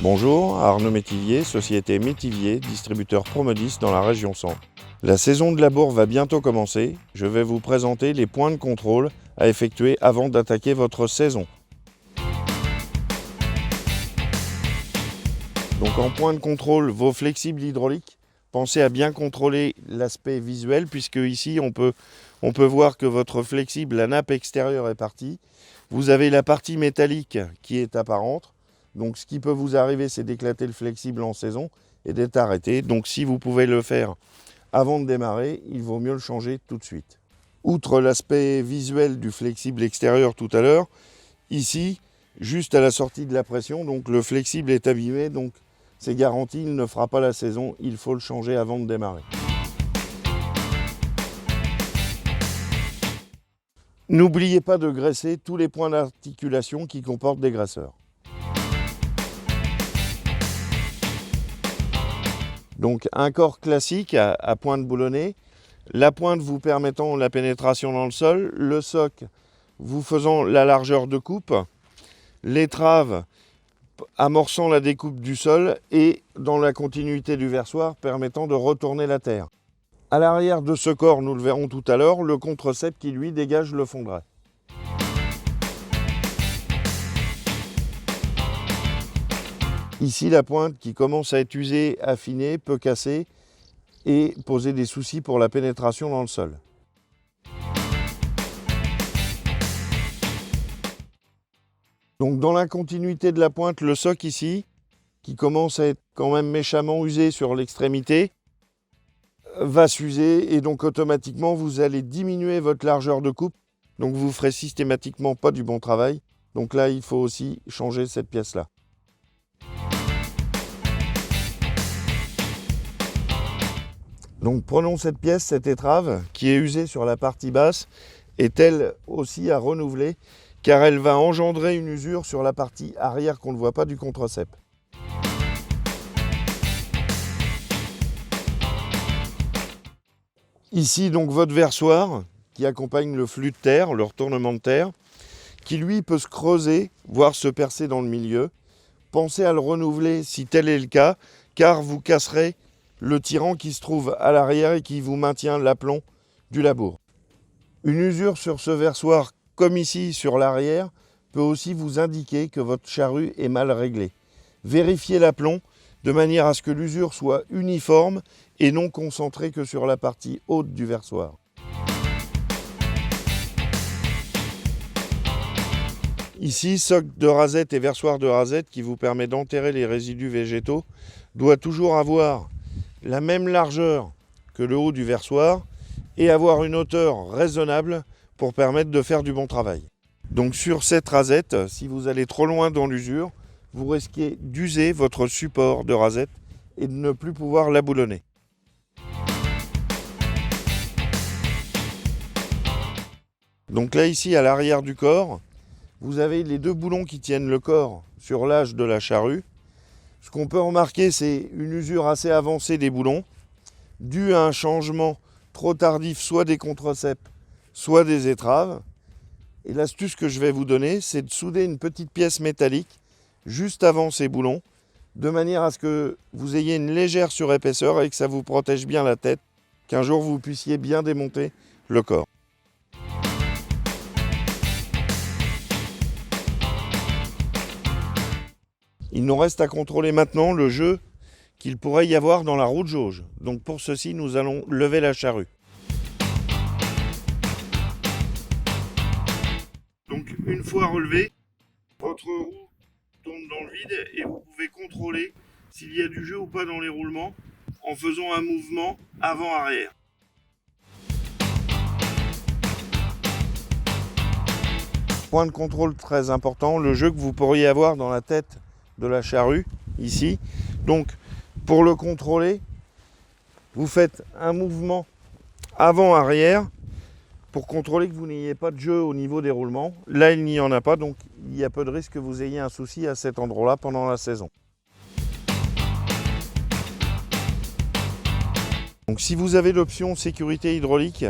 Bonjour, Arnaud Métivier, société Métivier, distributeur Promodis dans la région Centre. La saison de labour va bientôt commencer. Je vais vous présenter les points de contrôle à effectuer avant d'attaquer votre saison. Donc en point de contrôle, vos flexibles hydrauliques, pensez à bien contrôler l'aspect visuel puisque ici on peut voir que votre flexible, la nappe extérieure est partie. Vous avez la partie métallique qui est apparente. Donc ce qui peut vous arriver, c'est d'éclater le flexible en saison et d'être arrêté. Donc si vous pouvez le faire avant de démarrer, il vaut mieux le changer tout de suite. Outre l'aspect visuel du flexible extérieur tout à l'heure, ici, juste à la sortie de la pression, donc le flexible est abîmé, donc c'est garanti, il ne fera pas la saison, il faut le changer avant de démarrer. N'oubliez pas de graisser tous les points d'articulation qui comportent des graisseurs. Donc un corps classique à pointe boulonnée, la pointe vous permettant la pénétration dans le sol, le soc vous faisant la largeur de coupe, l'étrave amorçant la découpe du sol et dans la continuité du versoir permettant de retourner la terre. À l'arrière de ce corps, nous le verrons tout à l'heure, le contre-cep qui lui dégage le fondrait. Ici, la pointe qui commence à être usée, affinée, peut casser et poser des soucis pour la pénétration dans le sol. Donc dans la continuité de la pointe, le soc ici, qui commence à être quand même méchamment usé sur l'extrémité, va s'user et donc automatiquement vous allez diminuer votre largeur de coupe. Donc vous ne ferez systématiquement pas du bon travail. Donc là, il faut aussi changer cette pièce-là. Donc prenons cette pièce, cette étrave qui est usée sur la partie basse, est elle aussi à renouveler car elle va engendrer une usure sur la partie arrière qu'on ne voit pas du contre-cep. Ici donc votre versoir qui accompagne le flux de terre, le retournement de terre, qui lui peut se creuser, voire se percer dans le milieu. Pensez à le renouveler si tel est le cas, car vous casserez le tirant qui se trouve à l'arrière et qui vous maintient l'aplomb du labour. Une usure sur ce versoir, comme ici sur l'arrière, peut aussi vous indiquer que votre charrue est mal réglée. Vérifiez l'aplomb de manière à ce que l'usure soit uniforme et non concentrée que sur la partie haute du versoir. Ici, soc de rasette et versoir de rasette qui vous permet d'enterrer les résidus végétaux doit toujours avoir la même largeur que le haut du versoir et avoir une hauteur raisonnable pour permettre de faire du bon travail. Donc sur cette rasette, si vous allez trop loin dans l'usure, vous risquez d'user votre support de rasette et de ne plus pouvoir l'aboulonner. Donc là ici à l'arrière du corps, vous avez les deux boulons qui tiennent le corps sur l'âge de la charrue. Ce qu'on peut remarquer, c'est une usure assez avancée des boulons, due à un changement trop tardif, soit des contre-ceps, soit des étraves. Et l'astuce que je vais vous donner, c'est de souder une petite pièce métallique juste avant ces boulons, de manière à ce que vous ayez une légère surépaisseur et que ça vous protège bien la tête, qu'un jour vous puissiez bien démonter le corps. Il nous reste à contrôler maintenant le jeu qu'il pourrait y avoir dans la roue de jauge. Donc pour ceci, nous allons lever la charrue. Donc une fois relevé, votre roue tourne dans le vide et vous pouvez contrôler s'il y a du jeu ou pas dans les roulements en faisant un mouvement avant-arrière. Point de contrôle très important, le jeu que vous pourriez avoir dans la tête de la charrue, ici. Donc, pour le contrôler, vous faites un mouvement avant-arrière pour contrôler que vous n'ayez pas de jeu au niveau des roulements. Là, il n'y en a pas, donc il y a peu de risque que vous ayez un souci à cet endroit-là pendant la saison. Donc, si vous avez l'option sécurité hydraulique,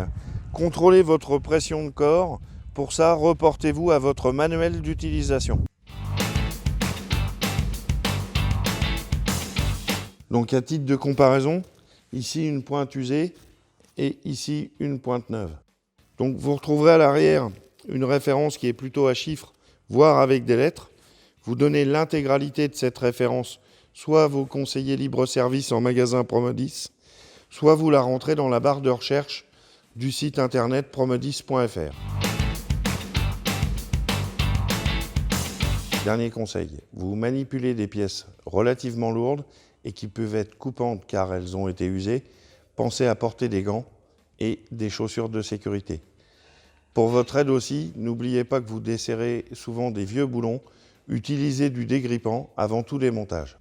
contrôlez votre pression de corps. Pour ça, reportez-vous à votre manuel d'utilisation. Donc à titre de comparaison, ici une pointe usée et ici une pointe neuve. Donc vous retrouverez à l'arrière une référence qui est plutôt à chiffres, voire avec des lettres. Vous donnez l'intégralité de cette référence, soit à vos conseillers libre-service en magasin Promodis, soit vous la rentrez dans la barre de recherche du site internet promodis.fr. Dernier conseil, vous manipulez des pièces relativement lourdes et qui peuvent être coupantes car elles ont été usées, pensez à porter des gants et des chaussures de sécurité. Pour votre aide aussi, n'oubliez pas que vous desserrez souvent des vieux boulons, utilisez du dégrippant avant tous les montages.